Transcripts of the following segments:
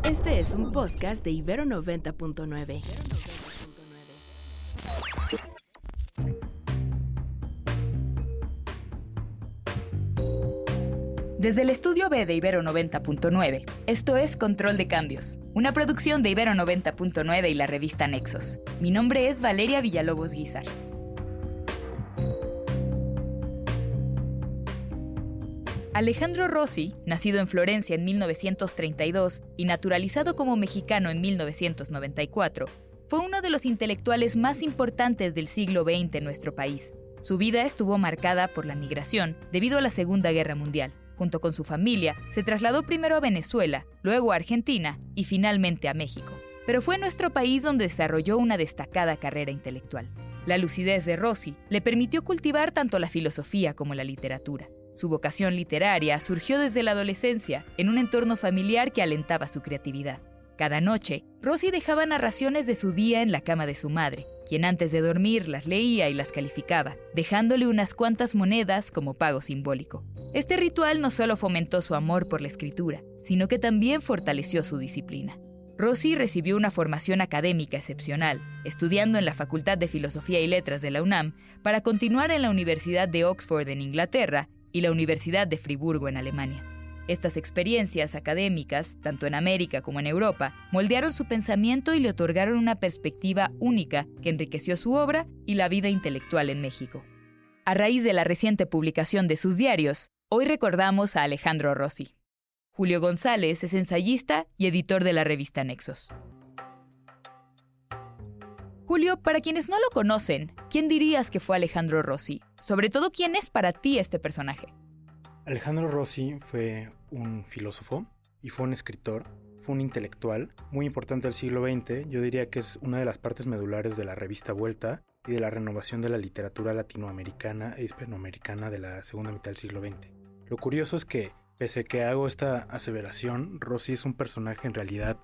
Este es un podcast de Ibero 90.9. Desde el estudio B de Ibero 90.9, esto es Control de Cambios, una producción de Ibero 90.9 y la revista Nexos. Mi nombre es Valeria Villalobos Guizar. Alejandro Rossi, nacido en Florencia en 1932 y naturalizado como mexicano en 1994, fue uno de los intelectuales más importantes del siglo XX en nuestro país. Su vida estuvo marcada por la migración debido a la Segunda Guerra Mundial. Junto con su familia, se trasladó primero a Venezuela, luego a Argentina y finalmente a México. Pero fue en nuestro país donde desarrolló una destacada carrera intelectual. La lucidez de Rossi le permitió cultivar tanto la filosofía como la literatura. Su vocación literaria surgió desde la adolescencia, en un entorno familiar que alentaba su creatividad. Cada noche, Rossi dejaba narraciones de su día en la cama de su madre, quien antes de dormir las leía y las calificaba, dejándole unas cuantas monedas como pago simbólico. Este ritual no solo fomentó su amor por la escritura, sino que también fortaleció su disciplina. Rossi recibió una formación académica excepcional, estudiando en la Facultad de Filosofía y Letras de la UNAM, para continuar en la Universidad de Oxford en Inglaterra y la Universidad de Friburgo en Alemania. Estas experiencias académicas, tanto en América como en Europa, moldearon su pensamiento y le otorgaron una perspectiva única que enriqueció su obra y la vida intelectual en México. A raíz de la reciente publicación de sus diarios, hoy recordamos a Alejandro Rossi. Julio González es ensayista y editor de la revista Nexos. Julio, para quienes no lo conocen, ¿quién dirías que fue Alejandro Rossi? Sobre todo, ¿quién es para ti este personaje? Alejandro Rossi fue un filósofo y fue un escritor, fue un intelectual muy importante del siglo XX. Yo diría que es una de las partes medulares de la revista Vuelta y de la renovación de la literatura latinoamericana e hispanoamericana de la segunda mitad del siglo XX. Lo curioso es que, pese a que hago esta aseveración, Rossi es un personaje en realidad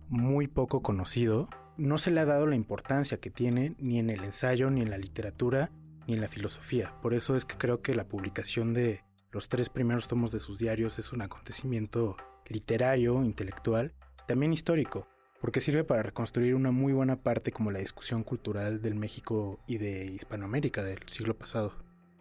muy poco conocido. No se le ha dado la importancia que tiene ni en el ensayo, ni en la literatura, ni en la filosofía. Por eso es que creo que la publicación de los 3 primeros tomos de sus diarios es un acontecimiento literario, intelectual, también histórico, porque sirve para reconstruir una muy buena parte como la discusión cultural del México y de Hispanoamérica del siglo pasado.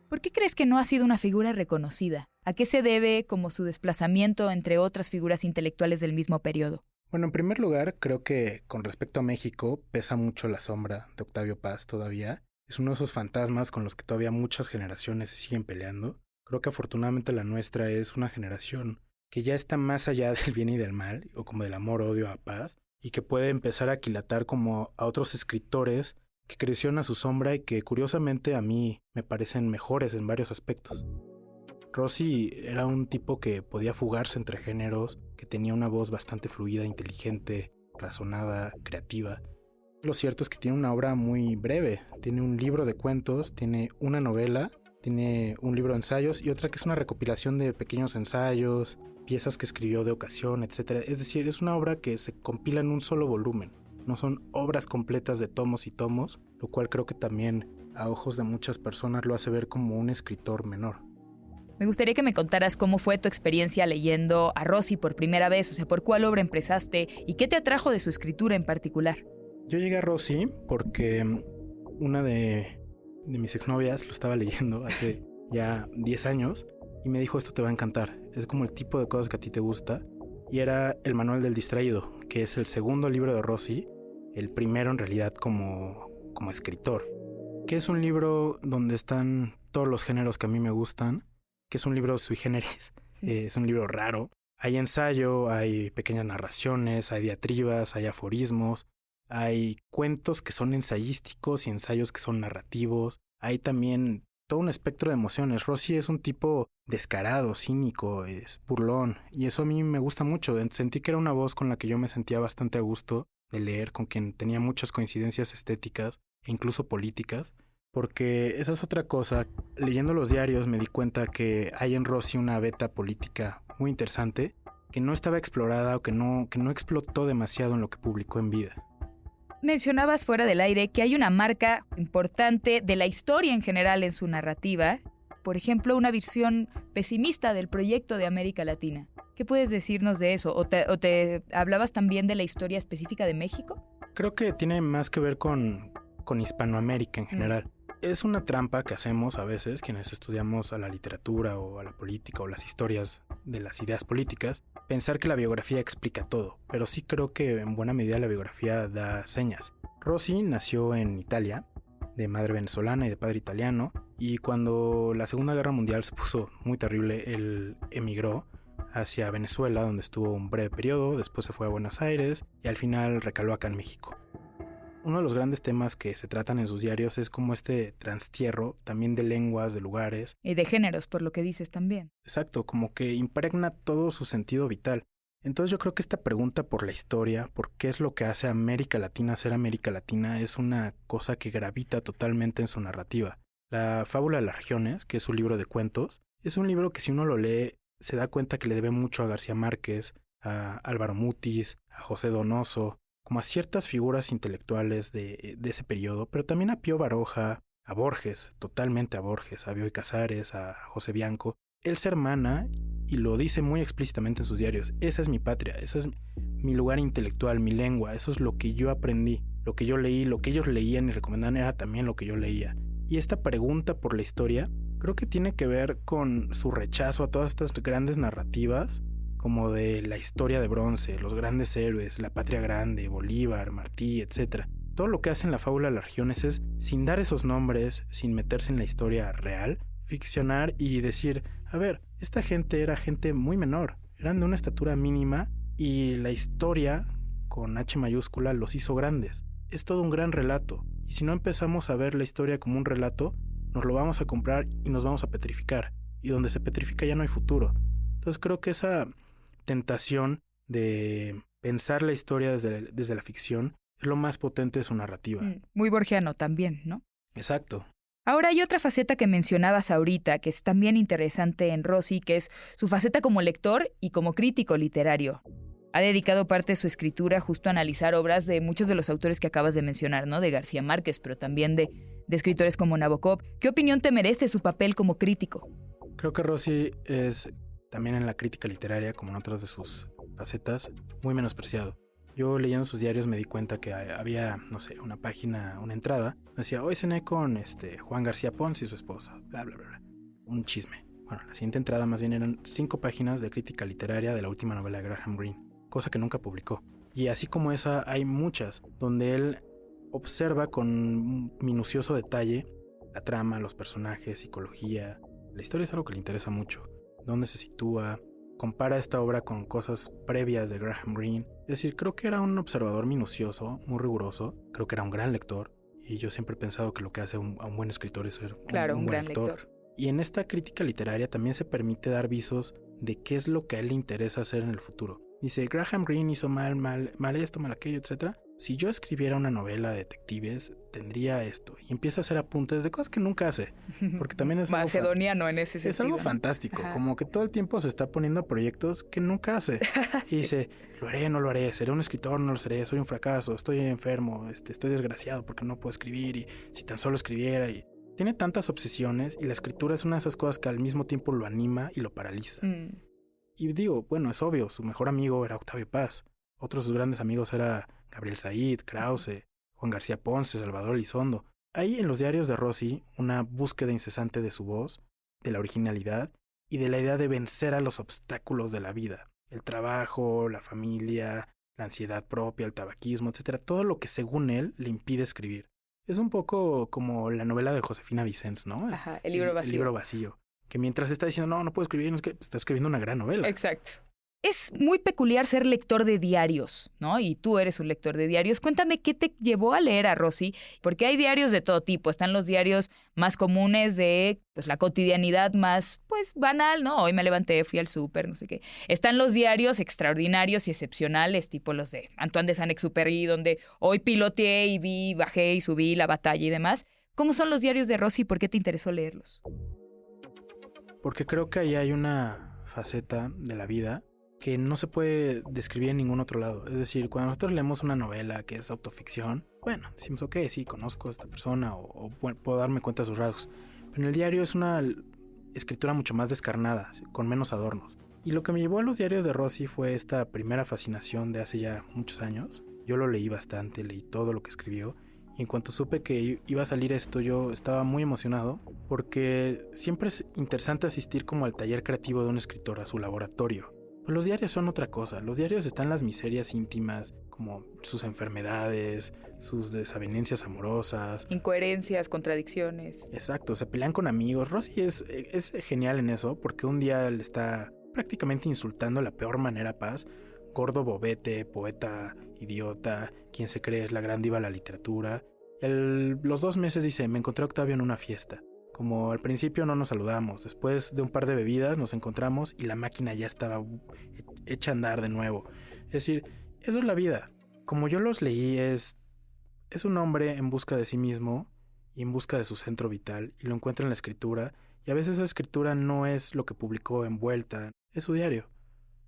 ¿Por qué crees que no ha sido una figura reconocida? ¿A qué se debe como su desplazamiento entre otras figuras intelectuales del mismo periodo? Bueno, en primer lugar, creo que con respecto a México pesa mucho la sombra de Octavio Paz todavía. Es uno de esos fantasmas con los que todavía muchas generaciones se siguen peleando. Creo que afortunadamente la nuestra es una generación que ya está más allá del bien y del mal, o como del amor-odio a Paz, y que puede empezar a aquilatar como a otros escritores que crecieron a su sombra y que curiosamente a mí me parecen mejores en varios aspectos. Rossi era un tipo que podía fugarse entre géneros, que tenía una voz bastante fluida, inteligente, razonada, creativa. Lo cierto es que tiene una obra muy breve. Tiene un libro de cuentos, tiene una novela, tiene un libro de ensayos y otra que es una recopilación de pequeños ensayos, piezas que escribió de ocasión, etc. Es decir, es una obra que se compila en un solo volumen. No son obras completas de tomos y tomos, lo cual creo que también a ojos de muchas personas lo hace ver como un escritor menor. Me gustaría que me contaras cómo fue tu experiencia leyendo a Rossi por primera vez, o sea, por cuál obra empezaste y qué te atrajo de su escritura en particular. Yo llegué a Rossi porque una de mis exnovias lo estaba leyendo hace ya 10 años y me dijo: esto te va a encantar, es como el tipo de cosas que a ti te gusta. Y era El Manual del Distraído, que es el segundo libro de Rossi, el primero en realidad como escritor, que es un libro donde están todos los géneros que a mí me gustan, que es un libro sui generis, es un libro raro. Hay ensayo, hay pequeñas narraciones, hay diatribas, hay aforismos, hay cuentos que son ensayísticos y ensayos que son narrativos. Hay también todo un espectro de emociones. Rossi es un tipo descarado, cínico, es burlón, y eso a mí me gusta mucho. Sentí que era una voz con la que yo me sentía bastante a gusto de leer, con quien tenía muchas coincidencias estéticas e incluso políticas. Porque esa es otra cosa. Leyendo los diarios me di cuenta que hay en Rossi una beta política muy interesante que no estaba explorada o que no explotó demasiado en lo que publicó en vida. Mencionabas fuera del aire que hay una marca importante de la historia en general en su narrativa. Por ejemplo, una visión pesimista del proyecto de América Latina. ¿Qué puedes decirnos de eso? ¿O te hablabas también de la historia específica de México? Creo que tiene más que ver con Hispanoamérica en general. Es una trampa que hacemos a veces quienes estudiamos a la literatura o a la política o las historias de las ideas políticas, pensar que la biografía explica todo, pero sí creo que en buena medida la biografía da señas. Rossi nació en Italia, de madre venezolana y de padre italiano, y cuando la Segunda Guerra Mundial se puso muy terrible, él emigró hacia Venezuela, donde estuvo un breve periodo, después se fue a Buenos Aires y al final recaló acá en México. Uno de los grandes temas que se tratan en sus diarios es como este transtierro, también de lenguas, de lugares. Y de géneros, por lo que dices también. Exacto, como que impregna todo su sentido vital. Entonces yo creo que esta pregunta por la historia, por qué es lo que hace a América Latina ser América Latina, es una cosa que gravita totalmente en su narrativa. La Fábula de las Regiones, que es un libro de cuentos, es un libro que si uno lo lee se da cuenta que le debe mucho a García Márquez, a Álvaro Mutis, a José Donoso, como a ciertas figuras intelectuales de ese periodo, pero también a Pío Baroja, a Borges, totalmente a Borges, a Bioy Casares, a José Bianco. Él se hermana y lo dice muy explícitamente en sus diarios. Esa es mi patria, ese es mi lugar intelectual, mi lengua, eso es lo que yo aprendí, lo que yo leí, lo que ellos leían y recomendaban era también lo que yo leía. Y esta pregunta por la historia creo que tiene que ver con su rechazo a todas estas grandes narrativas, como de la historia de bronce, los grandes héroes, la patria grande, Bolívar, Martí, etc. Todo lo que hace en la Fábula de las Regiones es, sin dar esos nombres, sin meterse en la historia real, ficcionar y decir, a ver, esta gente era gente muy menor, eran de una estatura mínima y la historia, con H mayúscula, los hizo grandes. Es todo un gran relato, y si no empezamos a ver la historia como un relato, nos lo vamos a comprar y nos vamos a petrificar, y donde se petrifica ya no hay futuro. Entonces creo que esa tentación de pensar la historia desde la ficción es lo más potente de su narrativa. Muy borgiano también, ¿no? Exacto. Ahora hay otra faceta que mencionabas ahorita, que es también interesante en Rossi, que es su faceta como lector y como crítico literario. Ha dedicado parte de su escritura justo a analizar obras de muchos de los autores que acabas de mencionar, ¿no? De García Márquez, pero también de escritores como Nabokov. ¿Qué opinión te merece su papel como crítico? Creo que Rossi es, también en la crítica literaria, como en otras de sus facetas, muy menospreciado. Yo leyendo sus diarios me di cuenta que había, no sé, una página, una entrada, decía, hoy cené con Juan García Pons y su esposa, bla, bla, bla, bla. Un chisme. Bueno, la siguiente entrada más bien eran 5 páginas de crítica literaria de la última novela de Graham Greene, cosa que nunca publicó. Y así como esa, hay muchas, donde él observa con minucioso detalle la trama, los personajes, psicología. La historia es algo que le interesa mucho. Dónde se sitúa, compara esta obra con cosas previas de Graham Greene. Es decir, creo que era un observador minucioso, muy riguroso. Creo que era un gran lector. Y yo siempre he pensado que lo que hace a un buen escritor es ser un buen gran lector. Y en esta crítica literaria también se permite dar visos de qué es lo que a él le interesa hacer en el futuro. Dice, Graham Greene hizo mal esto, mal aquello, etc. Si yo escribiera una novela de detectives, tendría esto. Y empieza a hacer apuntes de cosas que nunca hace. Porque también es macedoniano en ese sentido. Es algo fantástico. Ajá. Como que todo el tiempo se está poniendo a proyectos que nunca hace. Y dice, lo haré, no lo haré. Seré un escritor, no lo seré. Soy un fracaso. Estoy enfermo. Estoy desgraciado porque no puedo escribir. Y si tan solo escribiera. Y tiene tantas obsesiones. Y la escritura es una de esas cosas que al mismo tiempo lo anima y lo paraliza. Y digo, bueno, es obvio. Su mejor amigo era Octavio Paz. Otros de sus grandes amigos era Gabriel Said, Krause, Juan García Ponce, Salvador Elizondo. Hay en los diarios de Rossi una búsqueda incesante de su voz, de la originalidad y de la idea de vencer a los obstáculos de la vida. El trabajo, la familia, la ansiedad propia, el tabaquismo, etc. Todo lo que según él le impide escribir. Es un poco como la novela de Josefina Vicens, ¿no? Ajá, el libro vacío. El libro vacío. Que mientras está diciendo, no puedo escribir, es que está escribiendo una gran novela. Exacto. Es muy peculiar ser lector de diarios, ¿no? Y tú eres un lector de diarios. Cuéntame qué te llevó a leer a Rossi, porque hay diarios de todo tipo. Están los diarios más comunes de pues, la cotidianidad más pues banal, ¿no? Hoy me levanté, fui al súper, no sé qué. Están los diarios extraordinarios y excepcionales, tipo los de Antoine de Saint-Exupéry, donde hoy piloteé y vi, bajé y subí la batalla y demás. ¿Cómo son los diarios de Rossi y por qué te interesó leerlos? Porque creo que ahí hay una faceta de la vida que no se puede describir en ningún otro lado. Es decir, cuando nosotros leemos una novela que es autoficción, bueno, decimos, ok, sí, conozco a esta persona o puedo darme cuenta de sus rasgos. Pero en el diario es una escritura mucho más descarnada, con menos adornos. Y lo que me llevó a los diarios de Rossi fue esta primera fascinación de hace ya muchos años. Yo lo leí bastante, leí todo lo que escribió. Y en cuanto supe que iba a salir esto, yo estaba muy emocionado porque siempre es interesante asistir como al taller creativo de un escritor, a su laboratorio. Pues los diarios son otra cosa. Los diarios están las miserias íntimas, como sus enfermedades, sus desavenencias amorosas. Incoherencias, contradicciones. Exacto, se pelean con amigos. Rossi es genial en eso porque un día le está prácticamente insultando de la peor manera a Paz. Gordo bobete, poeta, idiota, quien se cree es la gran diva de la literatura. Los 2 meses dice, me encontré a Octavio en una fiesta. Como al principio no nos saludamos, después de un par de bebidas nos encontramos y la máquina ya estaba hecha a andar de nuevo. Es decir, eso es la vida. Como yo los leí, es un hombre en busca de sí mismo y en busca de su centro vital, y lo encuentra en la escritura, y a veces esa escritura no es lo que publicó en Vuelta, es su diario.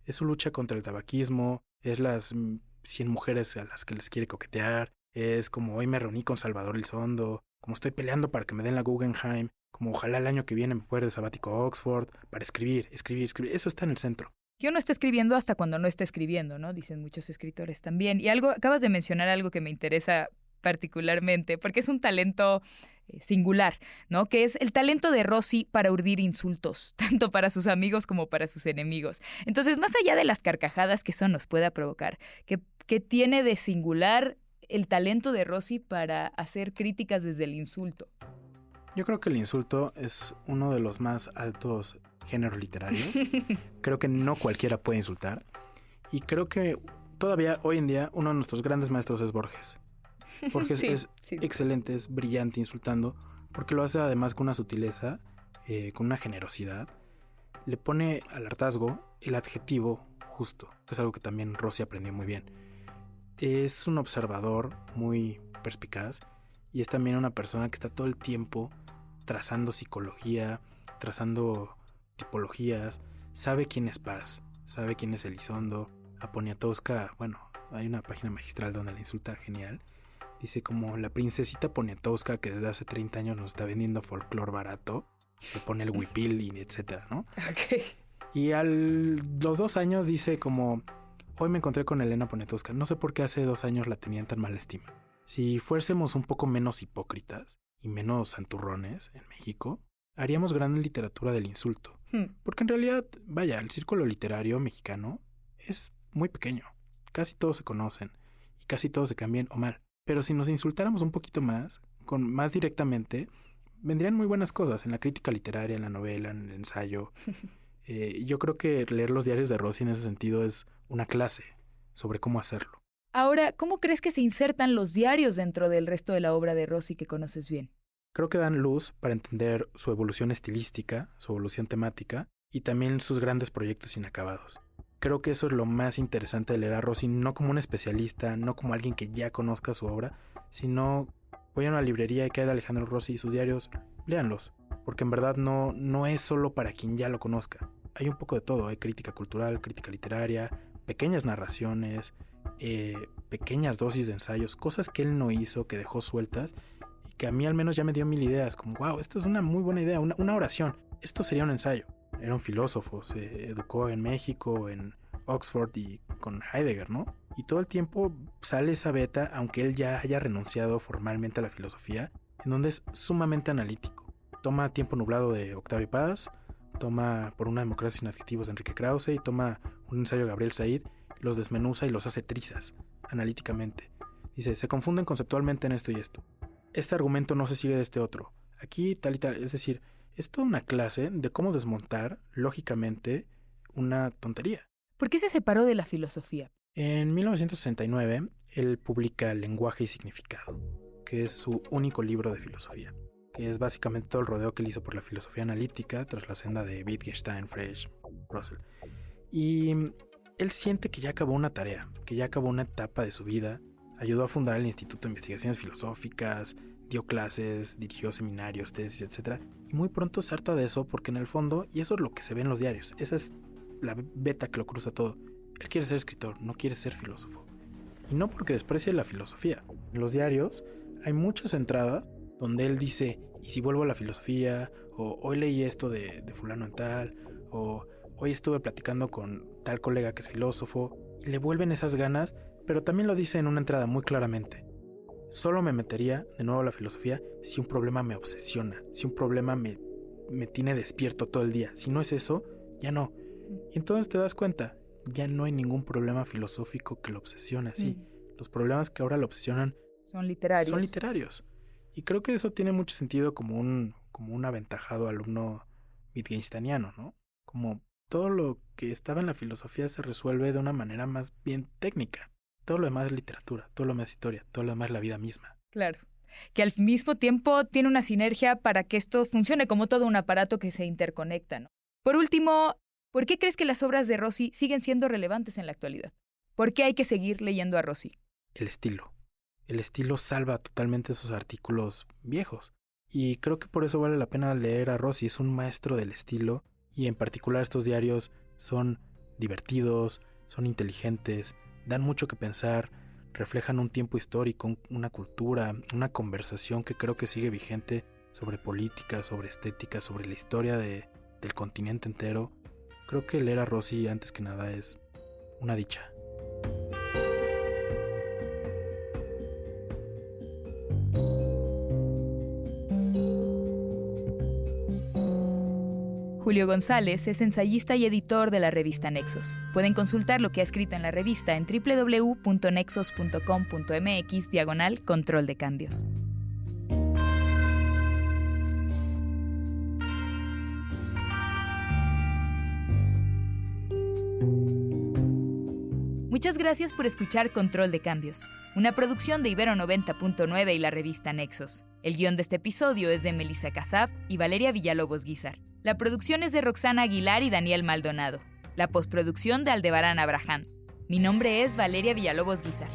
Es su lucha contra el tabaquismo, es las 100 mujeres a las que les quiere coquetear, es como hoy me reuní con Salvador Elizondo, como estoy peleando para que me den la Guggenheim, como ojalá el año que viene me fuera de sabático a Oxford, para escribir. Eso está en el centro. Que uno está escribiendo hasta cuando no está escribiendo, ¿no? Dicen muchos escritores también. Y acabas de mencionar algo que me interesa particularmente, porque es un talento singular, ¿no? Que es el talento de Rossi para urdir insultos, tanto para sus amigos como para sus enemigos. Entonces, más allá de las carcajadas que eso nos pueda provocar, ¿qué tiene de singular el talento de Rossi para hacer críticas desde el insulto? Yo creo que el insulto es uno de los más altos géneros literarios. Creo que no cualquiera puede insultar. Y creo que todavía hoy en día uno de nuestros grandes maestros es Borges. Borges es excelente, es brillante insultando, porque lo hace además con una sutileza, con una generosidad. Le pone al hartazgo el adjetivo justo, que es algo que también Rossi aprendió muy bien. Es un observador muy perspicaz y es también una persona que está todo el tiempo trazando psicología, trazando tipologías, sabe quién es Paz, sabe quién es Elizondo. A Poniatowska, bueno, hay una página magistral donde la insulta genial. Dice como la princesita Poniatowska que desde hace 30 años nos está vendiendo folclore barato y se pone el huipil y etcétera, ¿no? Okay. Y los 2 años dice como, hoy me encontré con Elena Poniatowska, no sé por qué hace 2 años la tenían tan mala estima. Si fuésemos un poco menos hipócritas y menos santurrones en México, haríamos gran literatura del insulto. Porque en realidad, vaya, el círculo literario mexicano es muy pequeño. Casi todos se conocen y casi todos se caen bien o mal. Pero si nos insultáramos un poquito más, más directamente, vendrían muy buenas cosas en la crítica literaria, en la novela, en el ensayo. Yo creo que leer los diarios de Rossi en ese sentido es una clase sobre cómo hacerlo. Ahora, ¿cómo crees que se insertan los diarios dentro del resto de la obra de Rossi que conoces bien? Creo que dan luz para entender su evolución estilística, su evolución temática y también sus grandes proyectos inacabados. Creo que eso es lo más interesante de leer a Rossi, no como un especialista, no como alguien que ya conozca su obra, sino voy a una librería y cae de Alejandro Rossi y sus diarios, léanlos, porque en verdad no es solo para quien ya lo conozca. Hay un poco de todo, hay crítica cultural, crítica literaria, pequeñas narraciones, pequeñas dosis de ensayos, cosas que él no hizo, que dejó sueltas y que a mí al menos ya me dio 1000 ideas, como wow, esto es una muy buena idea, una oración, esto sería un ensayo. Era un filósofo, se educó en México, en Oxford y con Heidegger, ¿no? Y todo el tiempo sale esa beta, aunque él ya haya renunciado formalmente a la filosofía, en donde es sumamente analítico. Toma Tiempo nublado de Octavio Paz, toma Por una democracia sin adjetivos de Enrique Krause y toma un ensayo de Gabriel Said, los desmenuza y los hace trizas, analíticamente. Dice, se confunden conceptualmente en esto y esto. Este argumento no se sigue de este otro. Aquí tal y tal, es decir, es toda una clase de cómo desmontar, lógicamente, una tontería. ¿Por qué se separó de la filosofía? En 1969, él publica Lenguaje y Significado, que es su único libro de filosofía, que es básicamente todo el rodeo que él hizo por la filosofía analítica tras la senda de Wittgenstein, Frege, Russell. Y él siente que ya acabó una tarea, que ya acabó una etapa de su vida, ayudó a fundar el Instituto de Investigaciones Filosóficas, dio clases, dirigió seminarios, tesis, etc. Y muy pronto se harta de eso porque en el fondo, y eso es lo que se ve en los diarios, esa es la beta que lo cruza todo. Él quiere ser escritor, no quiere ser filósofo. Y no porque desprecie la filosofía. En los diarios hay muchas entradas donde él dice, ¿y si vuelvo a la filosofía? O hoy leí esto de fulano en tal, o hoy estuve platicando con tal colega que es filósofo, y le vuelven esas ganas, pero también lo dice en una entrada muy claramente. Solo me metería de nuevo a la filosofía si un problema me obsesiona, si un problema me tiene despierto todo el día. Si no es eso, ya no. Y entonces te das cuenta, ya no hay ningún problema filosófico que lo obsesione así. Los problemas que ahora lo obsesionan son literarios. Y creo que eso tiene mucho sentido como un aventajado alumno wittgensteiniano, ¿no? Como todo lo que estaba en la filosofía se resuelve de una manera más bien técnica. Todo lo demás es literatura, todo lo demás es historia, todo lo demás es la vida misma. Claro. Que al mismo tiempo tiene una sinergia para que esto funcione como todo un aparato que se interconecta, ¿no? Por último, ¿por qué crees que las obras de Rossi siguen siendo relevantes en la actualidad? ¿Por qué hay que seguir leyendo a Rossi? El estilo. El estilo salva totalmente esos artículos viejos. Y creo que por eso vale la pena leer a Rossi. Es un maestro del estilo y en particular estos diarios son divertidos, son inteligentes, dan mucho que pensar, reflejan un tiempo histórico, una cultura, una conversación que creo que sigue vigente sobre política, sobre estética, sobre la historia del continente entero. Creo que leer a Rossi antes que nada es una dicha. Julio González es ensayista y editor de la revista Nexos. Pueden consultar lo que ha escrito en la revista en www.nexos.com.mx/control de cambios. Muchas gracias por escuchar Control de Cambios, una producción de Ibero 90.9 y la revista Nexos. El guión de este episodio es de Melissa Casab y Valeria Villalobos Guizar. La producción es de Roxana Aguilar y Daniel Maldonado. La postproducción de Aldebarán Abraham. Mi nombre es Valeria Villalobos Guizar.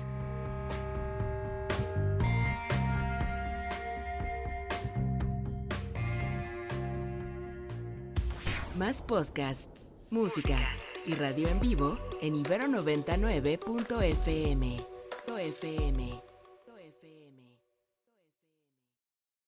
Más podcasts, música y radio en vivo en Ibero 99.fm.